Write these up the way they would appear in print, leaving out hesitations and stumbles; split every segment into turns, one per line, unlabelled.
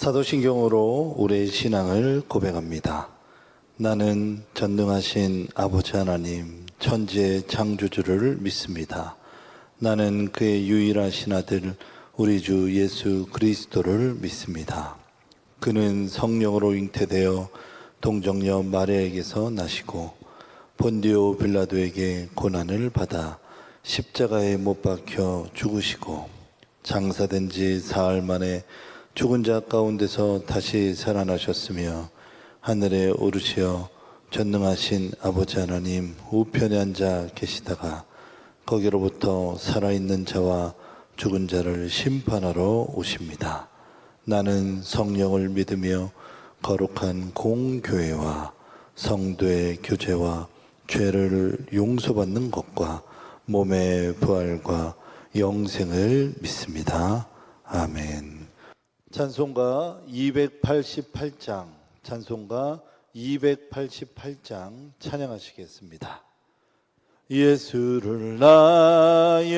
사도신경으로 우리의 신앙을 고백합니다. 나는 전능하신 아버지 하나님, 천지의 창조주를 믿습니다. 나는 그의 유일하신 아들, 우리 주 예수 그리스도를 믿습니다. 그는 성령으로 잉태되어 동정녀 마리아에게서 나시고 본디오 빌라도에게 고난을 받아 십자가에 못 박혀 죽으시고 장사된 지 사흘 만에 죽은 자 가운데서 다시 살아나셨으며 하늘에 오르시어 전능하신 아버지 하나님 우편에 앉아 계시다가 거기로부터 살아있는 자와 죽은 자를 심판하러 오십니다. 나는 성령을 믿으며 거룩한 공교회와 성도의 교제와 죄를 용서받는 것과 몸의 부활과 영생을 믿습니다. 아멘. 찬송가 288장, 찬송가 288장 찬양하시겠습니다. 예수를 나의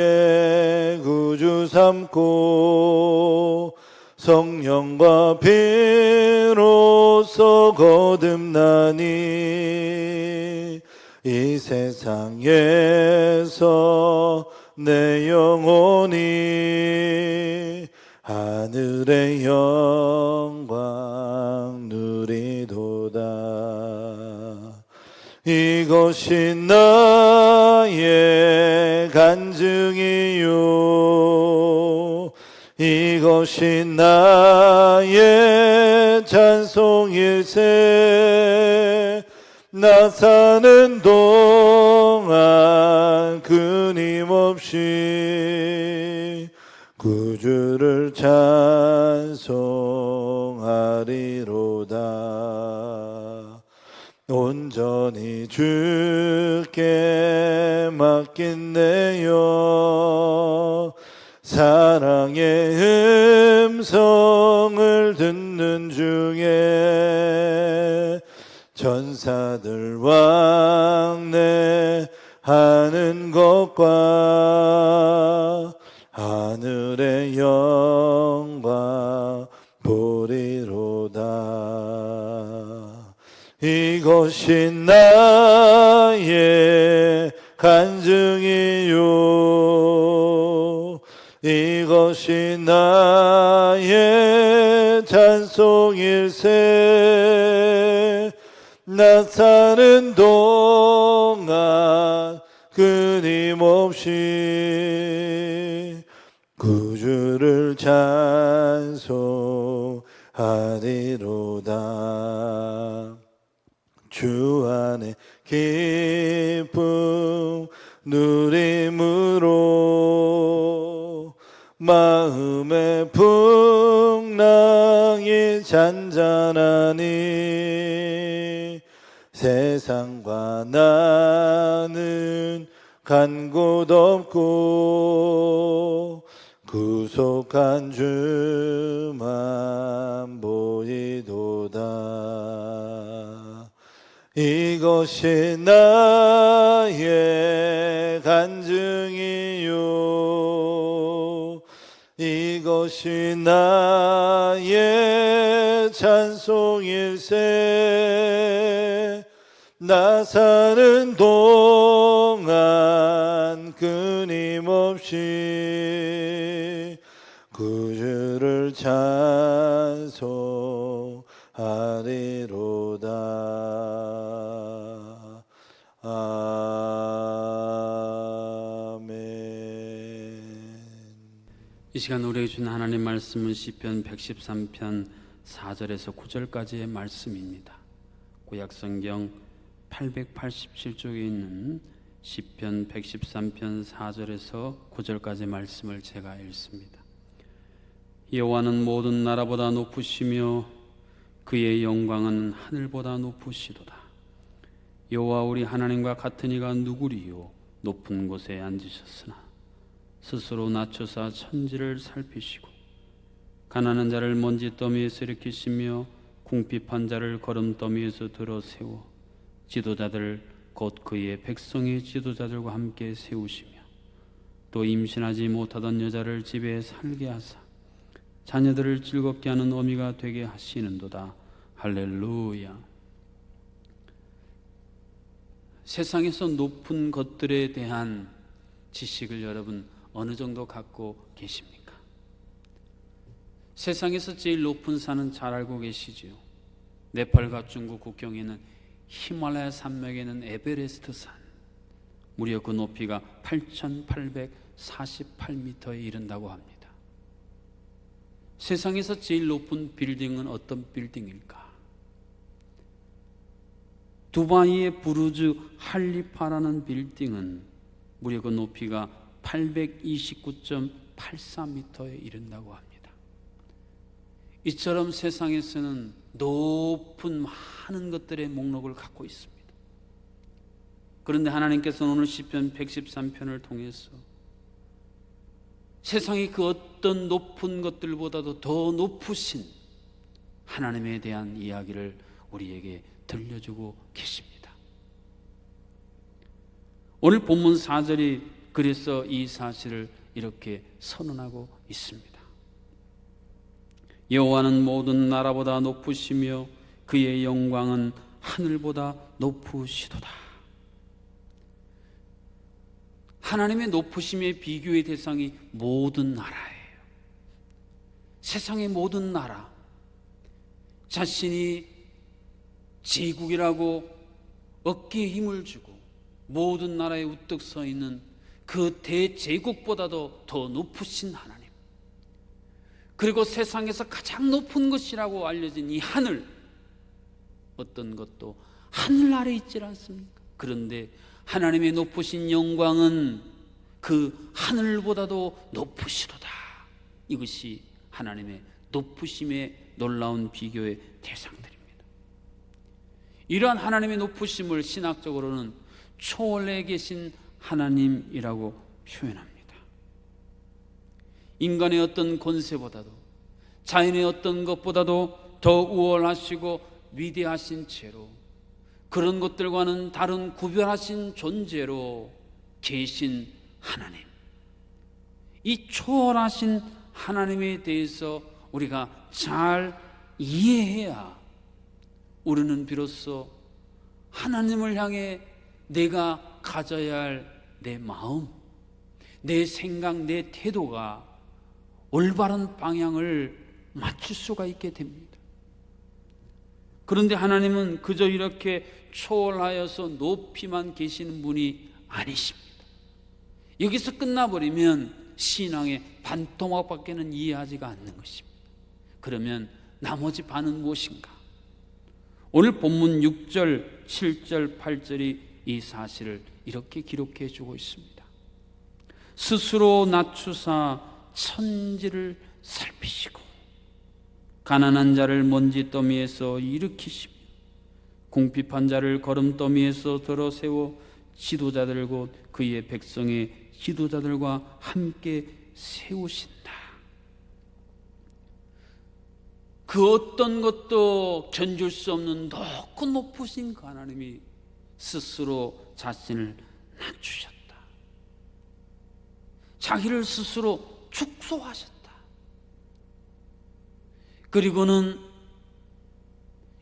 구주 삼고 성령과 피로써 거듭나니 이 세상에서 내 영혼이 하늘의 영광 누리도다. 이것이 나의 간증이요, 이것이 나의 찬송일세. 나 사는 동안 끊임없이 구주를 찬송하리로다. 온전히 주께 맡긴 내 영, 사랑의 음성을 듣는 중에 천사들 왕래하는 것과 하늘의 영광 보리로다. 이것이 나의 간증이요, 이것이 나의 찬송일세. 나 사는 동안 끊임없이 구주를 찬송하리로다. 주 안에 기쁨 누림으로 마음의 풍랑이 잔잔하니 세상과 나는 간 곳 없고 구속한 주만 보이도다. 이것이 나의 간증이요, 이것이 나의 찬송일세. 나 사는 동안 끊임없이 구주를 찬송하리로다. 아멘.
이 시간 우리에게 준 하나님 말씀은 시편 113편 4절에서 9절까지의 말씀입니다. 구약성경 887쪽에 있는 시편 113편 4절에서 9절까지 말씀을 제가 읽습니다. 여호와는 모든 나라보다 높으시며 그의 영광은 하늘보다 높으시도다. 여호와 우리 하나님과 같은 이가 누구리요? 높은 곳에 앉으셨으나 스스로 낮춰사 천지를 살피시고 가난한 자를 먼지 더미에서 일으키시며 궁핍한 자를 거름더미에서 들어 세워 지도자들 곧 그의 백성의 지도자들과 함께 세우시며 또 임신하지 못하던 여자를 집에 살게 하사 자녀들을 즐겁게 하는 어미가 되게 하시는도다. 할렐루야. 세상에서 높은 것들에 대한 지식을 여러분 어느 정도 갖고 계십니까? 세상에서 제일 높은 산은 잘 알고 계시지요. 네팔과 중국 국경에 는 히말라야 산맥에 있는 에베레스트 산, 무려 그 높이가 8,848m에 이른다고 합니다. 세상에서 제일 높은 빌딩은 어떤 빌딩일까? 두바이의 부르즈 할리파라는 빌딩은 무려 그 높이가 829.84m에 이른다고 합니다. 이처럼 세상에서는 높은 많은 것들의 목록을 갖고 있습니다. 그런데 하나님께서는 오늘 시편 113편을 통해서 세상의 그 어떤 높은 것들보다도 더 높으신 하나님에 대한 이야기를 우리에게 들려주고 계십니다. 오늘 본문 4절이 그래서 이 사실을 이렇게 선언하고 있습니다. 여호와는 모든 나라보다 높으시며 그의 영광은 하늘보다 높으시도다. 하나님의 높으심의 비교의 대상이 모든 나라예요. 세상의 모든 나라, 자신이 제국이라고 어깨에 힘을 주고 모든 나라에 우뚝 서 있는 그 대제국보다도 더 높으신 하나님, 그리고 세상에서 가장 높은 것이라고 알려진 이 하늘, 어떤 것도 하늘 아래 있지 않습니까? 그런데 하나님의 높으신 영광은 그 하늘보다도 높으시도다. 이것이 하나님의 높으심의 놀라운 비교의 대상들입니다. 이러한 하나님의 높으심을 신학적으로는 초월에 계신 하나님이라고 표현합니다. 인간의 어떤 권세보다도 자연의 어떤 것보다도 더 우월하시고 위대하신 채로 그런 것들과는 다른 구별하신 존재로 계신 하나님, 이 초월하신 하나님에 대해서 우리가 잘 이해해야 우리는 비로소 하나님을 향해 내가 가져야 할 내 마음, 내 생각, 내 태도가 올바른 방향을 맞출 수가 있게 됩니다. 그런데 하나님은 그저 이렇게 초월하여서 높이만 계시는 분이 아니십니다. 여기서 끝나버리면 신앙의 반토막밖에는 이해하지가 않는 것입니다. 그러면 나머지 반은 무엇인가? 오늘 본문 6절, 7절, 8절이 이 사실을 이렇게 기록해 주고 있습니다. 스스로 낮추사 천지를 살피시고 가난한 자를 먼지 더미에서 일으키시며 궁핍한 자를 거름더미에서 들어 세워 지도자들 곧 그의 백성의 지도자들과 함께 세우신다. 그 어떤 것도 견줄 수 없는 높고 높으신 그 하나님이 스스로 자신을 낮추셨다. 자기를 스스로 축소하셨다. 그리고는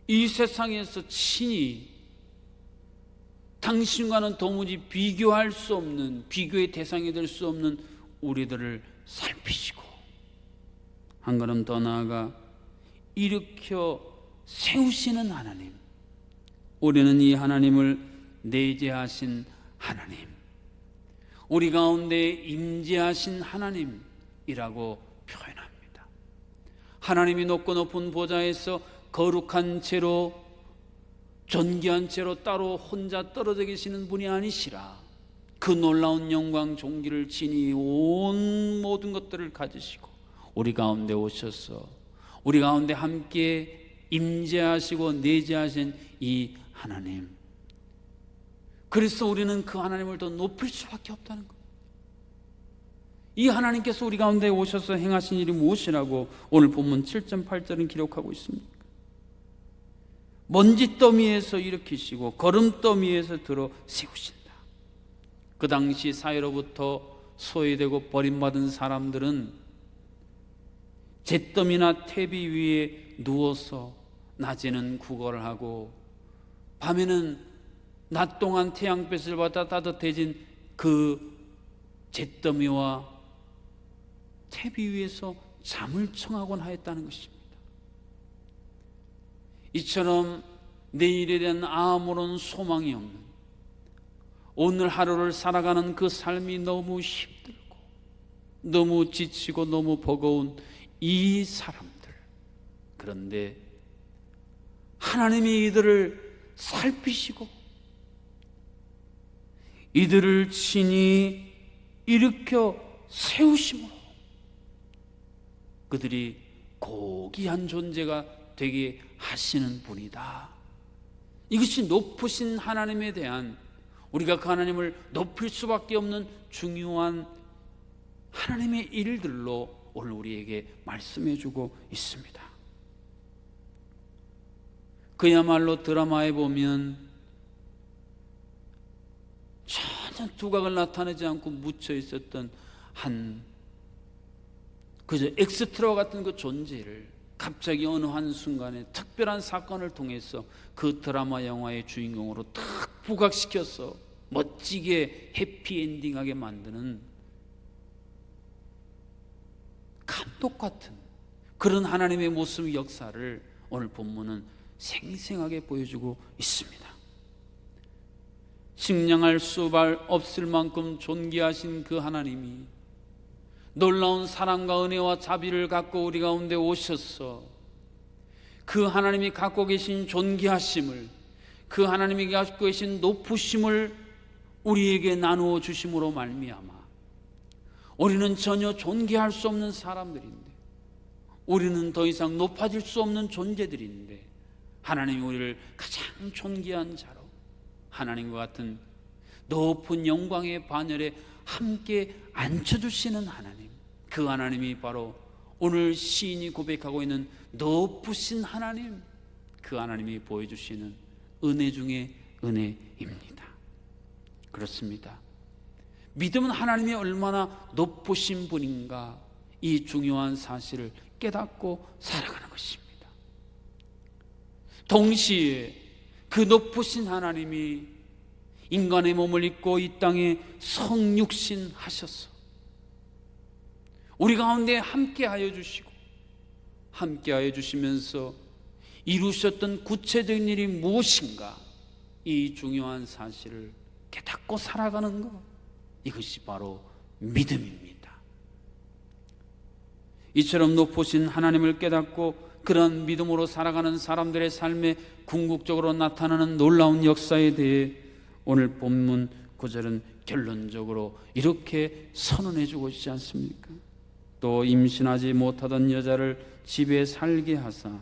이 세상에서 친히 당신과는 도무지 비교할 수 없는, 비교의 대상이 될 수 없는 우리들을 살피시고 한 걸음 더 나아가 일으켜 세우시는 하나님, 우리는 이 하나님을 내재하신 하나님, 우리 가운데 임재하신 하나님이라고 표현합니다. 하나님이 높고 높은 보좌에서 거룩한 채로 존귀한 채로 따로 혼자 떨어져 계시는 분이 아니시라 그 놀라운 영광 존귀를 지니 온 모든 것들을 가지시고 우리 가운데 오셔서 우리 가운데 함께 임재하시고 내재하신 이 하나님, 그래서 우리는 그 하나님을 더 높일 수밖에 없다는 것. 이 하나님께서 우리 가운데 오셔서 행하신 일이 무엇이라고 오늘 본문 7절 8절은 기록하고 있습니다. 먼지더미에서 일으키시고 거름더미에서 들어 세우신다. 그 당시 사회로부터 소외되고 버림받은 사람들은 잿더미나 퇴비 위에 누워서 낮에는 구걸을 하고 밤에는 낮 동안 태양빛을 받아 따뜻해진 그 잿더미와 퇴비 위에서 잠을 청하곤 하였다는 것입니다. 이처럼 내일에 대한 아무런 소망이 없는 오늘 하루를 살아가는 그 삶이 너무 힘들고 너무 지치고 너무 버거운 이 사람들, 그런데 하나님이 이들을 살피시고 이들을 친히 일으켜 세우심으로 그들이 고귀한 존재가 되게 하시는 분이다. 이것이 높으신 하나님에 대한, 우리가 그 하나님을 높일 수밖에 없는 중요한 하나님의 일들로 오늘 우리에게 말씀해 주고 있습니다. 그야말로 드라마에 보면 전혀 두각을 나타내지 않고 묻혀 있었던 그저 엑스트라 같은 그 존재를 갑자기 어느 한순간에 특별한 사건을 통해서 그 드라마 영화의 주인공으로 탁 부각시켜서 멋지게 해피엔딩하게 만드는 감독 같은 그런 하나님의 모습 역사를 오늘 본문은 생생하게 보여주고 있습니다. 측량할 수 없을 만큼 존귀하신 그 하나님이 놀라운 사랑과 은혜와 자비를 갖고 우리 가운데 오셔서 그 하나님이 갖고 계신 존귀하심을, 그 하나님이 갖고 계신 높으심을 우리에게 나누어 주심으로 말미암아 우리는 전혀 존귀할 수 없는 사람들인데, 우리는 더 이상 높아질 수 없는 존재들인데 하나님이 우리를 가장 존귀한 자로 하나님과 같은 높은 영광의 반열에 함께 앉혀주시는 하나님, 그 하나님이 바로 오늘 시인이 고백하고 있는 높으신 하나님, 그 하나님이 보여주시는 은혜 중에 은혜입니다. 그렇습니다. 믿음은 하나님이 얼마나 높으신 분인가, 이 중요한 사실을 깨닫고 살아가는 것입니다. 동시에 그 높으신 하나님이 인간의 몸을 입고 이 땅에 성육신 하셔서 우리 가운데 함께하여 주시고, 함께하여 주시면서 이루셨던 구체적인 일이 무엇인가, 이 중요한 사실을 깨닫고 살아가는 것, 이것이 바로 믿음입니다. 이처럼 높으신 하나님을 깨닫고 그런 믿음으로 살아가는 사람들의 삶에 궁극적으로 나타나는 놀라운 역사에 대해 오늘 본문 9절은 결론적으로 이렇게 선언해 주고 있지 않습니까? 또 임신하지 못하던 여자를 집에 살게 하사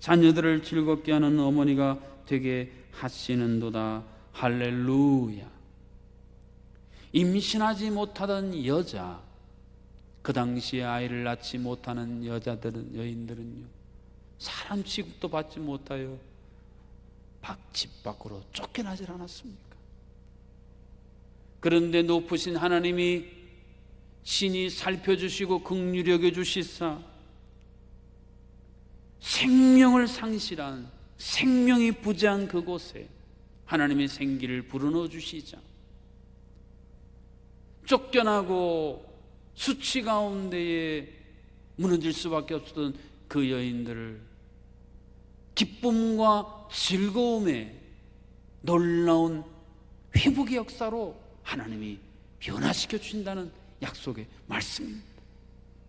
자녀들을 즐겁게 하는 어머니가 되게 하시는도다. 할렐루야. 임신하지 못하던 여자, 그 당시에 아이를 낳지 못하는 여인들은요, 사람 취급도 받지 못하여 집 밖으로 쫓겨나질 않았습니까? 그런데 높으신 하나님이 신이 살펴주시고 긍휼히 여겨주시사 생명을 상실한, 생명이 부재한 그곳에 하나님의 생기를 불어넣어 주시자 쫓겨나고 수치 가운데에 무너질 수밖에 없었던 그 여인들을 기쁨과 즐거움의 놀라운 회복의 역사로 하나님이 변화시켜 주신다는 약속의 말씀입니다.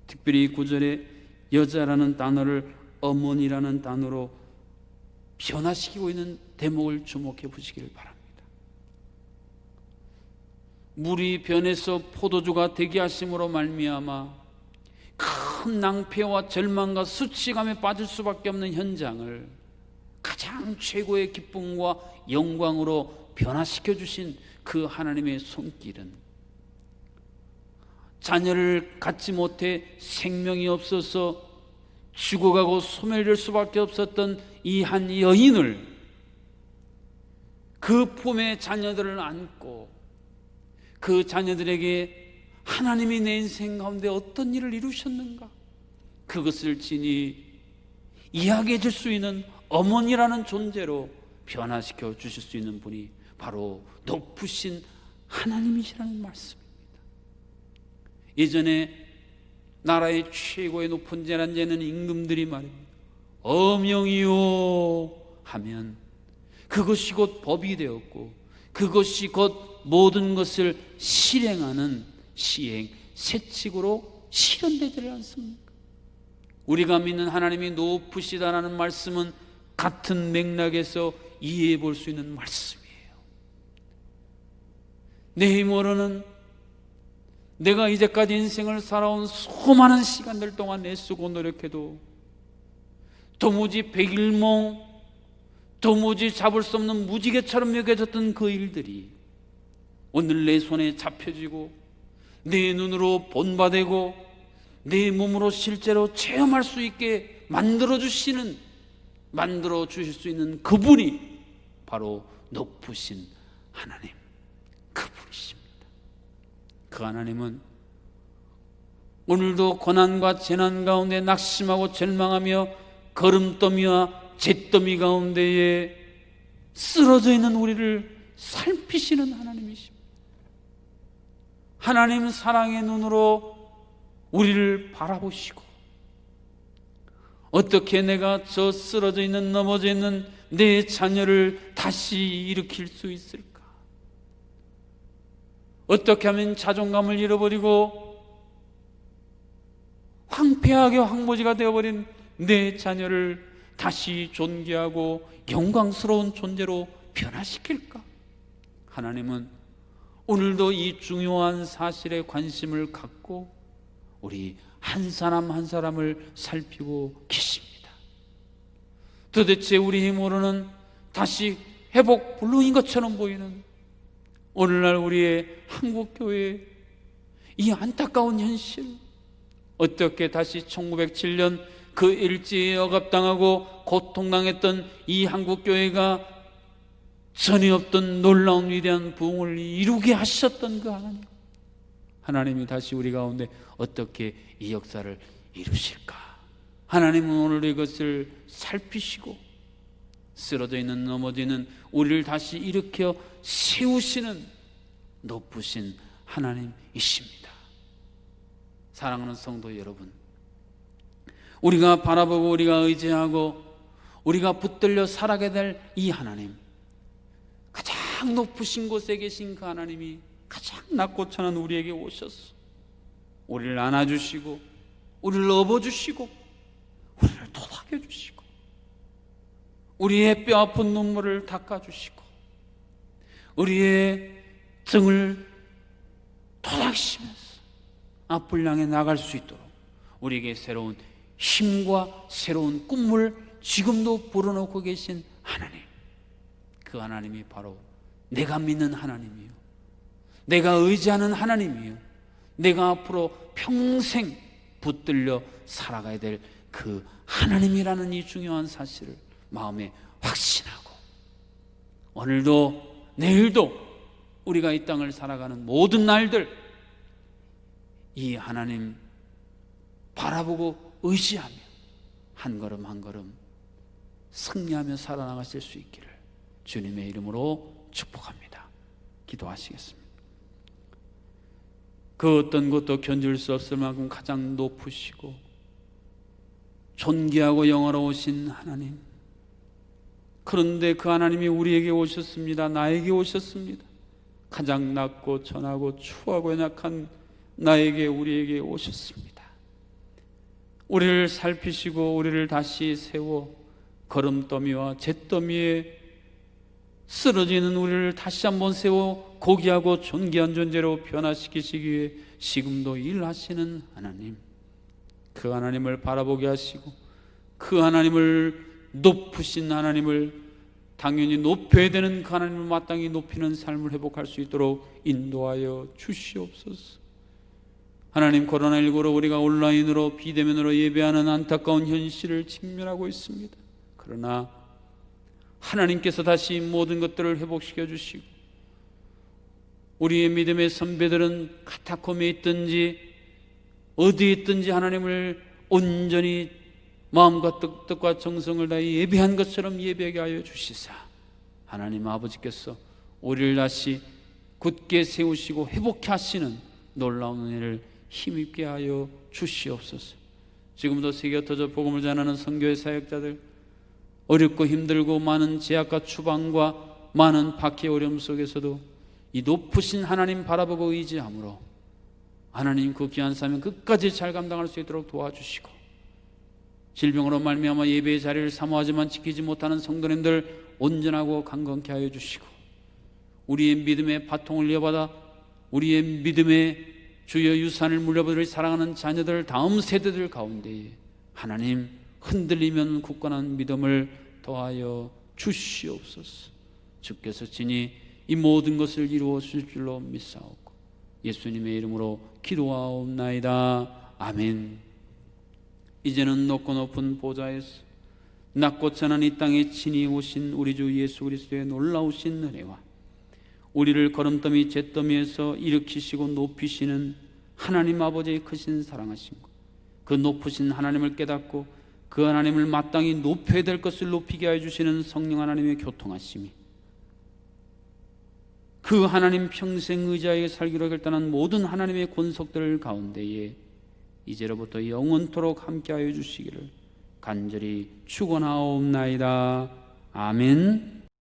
특별히 9절에 여자라는 단어를 어머니라는 단어로 변화시키고 있는 대목을 주목해 보시기를 바랍니다. 물이 변해서 포도주가 되게 하심으로 말미암아 큰 낭패와 절망과 수치감에 빠질 수밖에 없는 현장을 가장 최고의 기쁨과 영광으로 변화시켜 주신 그 하나님의 손길은 자녀를 갖지 못해 생명이 없어서 죽어가고 소멸될 수밖에 없었던 이 한 여인을 그 품에 자녀들을 안고 그 자녀들에게 하나님이 내 인생 가운데 어떤 일을 이루셨는가, 그것을 진히 이야기해 줄 수 있는 어머니라는 존재로 변화시켜 주실 수 있는 분이 바로 높으신 하나님이시라는 말씀입니다. 예전에 나라의 최고의 높은 재난제는 임금들이 말입니다. 어명이요 하면 그것이 곧 법이 되었고 그것이 곧 모든 것을 실행하는 시행 세칙으로 실현되지 않습니까? 우리가 믿는 하나님이 높으시다라는 말씀은 같은 맥락에서 이해해 볼 수 있는 말씀이에요. 내 힘으로는 내가 이제까지 인생을 살아온 수많은 시간들 동안 애쓰고 노력해도 도무지 백일몽, 도무지 잡을 수 없는 무지개처럼 여겨졌던 그 일들이 오늘 내 손에 잡혀지고 내 눈으로 본받고 내 몸으로 실제로 체험할 수 있게 만들어 주실 수 있는 그분이 바로 높으신 하나님, 그분이십니다. 그 하나님은 오늘도 고난과 재난 가운데 낙심하고 절망하며 거름더미와 잿더미 가운데에 쓰러져 있는 우리를 살피시는 하나님이십니다. 하나님 사랑의 눈으로 우리를 바라보시고 어떻게 내가 저 쓰러져 있는 넘어져 있는 내 자녀를 다시 일으킬 수 있을까? 어떻게 하면 자존감을 잃어버리고 황폐하게 황무지가 되어버린 내 자녀를 다시 존귀하고 영광스러운 존재로 변화시킬까? 하나님은 오늘도 이 중요한 사실에 관심을 갖고 우리 한 사람 한 사람을 살피고 계십니다. 도대체 우리 힘으로는 다시 회복 불능인 것처럼 보이는 오늘날 우리의 한국교회의 이 안타까운 현실, 어떻게 다시 1907년 그 일제에 억압당하고 고통당했던 이 한국교회가 전에 없던 놀라운 위대한 부흥을 이루게 하셨던 그 하나님이 다시 우리 가운데 어떻게 이 역사를 이루실까? 하나님은 오늘 이것을 살피시고 쓰러져 있는 넘어지는 우리를 다시 일으켜 세우시는 높으신 하나님이십니다. 사랑하는 성도 여러분, 우리가 바라보고 우리가 의지하고 우리가 붙들려 살아가게 될 이 하나님, 가장 높으신 곳에 계신 그 하나님이 가장 낮고 천한 우리에게 오셔서 우리를 안아주시고 우리를 업어주시고 우리를 토닥여주시고 우리의 뼈아픈 눈물을 닦아주시고 우리의 등을 토닥이시면서 앞을 향해 나갈 수 있도록 우리에게 새로운 힘과 새로운 꿈을 지금도 불어넣고 계신 하나님, 그 하나님이 바로 내가 믿는 하나님이요, 내가 의지하는 하나님이요, 내가 앞으로 평생 붙들려 살아가야 될 그 하나님이라는 이 중요한 사실을 마음에 확신하고 오늘도 내일도 우리가 이 땅을 살아가는 모든 날들 이 하나님 바라보고 의지하며 한 걸음 한 걸음 승리하며 살아나가실 수 있기를 주님의 이름으로 축복합니다. 기도하시겠습니다. 그 어떤 것도 견딜 수 없을 만큼 가장 높으시고 존귀하고 영화로우신 하나님, 그런데 그 하나님이 우리에게 오셨습니다. 나에게 오셨습니다. 가장 낮고 천하고 추하고 연약한 나에게 우리에게 오셨습니다. 우리를 살피시고 우리를 다시 세워 거름더미와 잿더미에 쓰러지는 우리를 다시 한번 세워 고귀하고 존귀한 존재로 변화시키시기 위해 지금도 일하시는 하나님, 그 하나님을 바라보게 하시고 그 하나님을 높으신 하나님을 당연히 높여야 되는 그 하나님을 마땅히 높이는 삶을 회복할 수 있도록 인도하여 주시옵소서. 하나님, 코로나19로 우리가 온라인으로 비대면으로 예배하는 안타까운 현실을 직면하고 있습니다. 그러나 하나님께서 다시 모든 것들을 회복시켜 주시고 우리의 믿음의 선배들은 카타콤에 있든지 어디에 있든지 하나님을 온전히 마음과 뜻과 정성을 다해 예배한 것처럼 예배하게 하여 주시사 하나님 아버지께서 우리를 다시 굳게 세우시고 회복케 하시는 놀라운 은혜를 힘입게 하여 주시옵소서. 지금도 세계 흩어져 복음을 전하는 선교의 사역자들, 어렵고 힘들고 많은 제약과 추방과 많은 박해의 어려움 속에서도 이 높으신 하나님 바라보고 의지함으로 하나님 그 귀한 사명 끝까지 잘 감당할 수 있도록 도와주시고, 질병으로 말미암아 예배의 자리를 사모하지만 지키지 못하는 성도님들 온전하고 강건케 하여 주시고, 우리의 믿음의 바통을 이어받아 우리의 믿음의 주여 유산을 물려받을 사랑하는 자녀들 다음 세대들 가운데에 하나님 흔들리면 굳건한 믿음을 더하여 주시옵소서. 주께서 친히 이 모든 것을 이루어 주실 줄로 믿사옵고 예수님의 이름으로 기도하옵나이다. 아멘. 이제는 높고 높은 보좌에서 낮고 천한 이 땅에 친히 오신 우리 주 예수 그리스도의 놀라우신 은혜와 우리를 거름더미 잿더미에서 일으키시고 높이시는 하나님 아버지의 크신 사랑하심과 그 높으신 하나님을 깨닫고 그 하나님을 마땅히 높여야 될 것을 높이게 하여 주시는 성령 하나님의 교통하심이 그 하나님 평생 의지하여 살기로 결단한 모든 하나님의 권속들 가운데에 이제로부터 영원토록 함께하여 주시기를 간절히 축원하옵나이다. 아멘.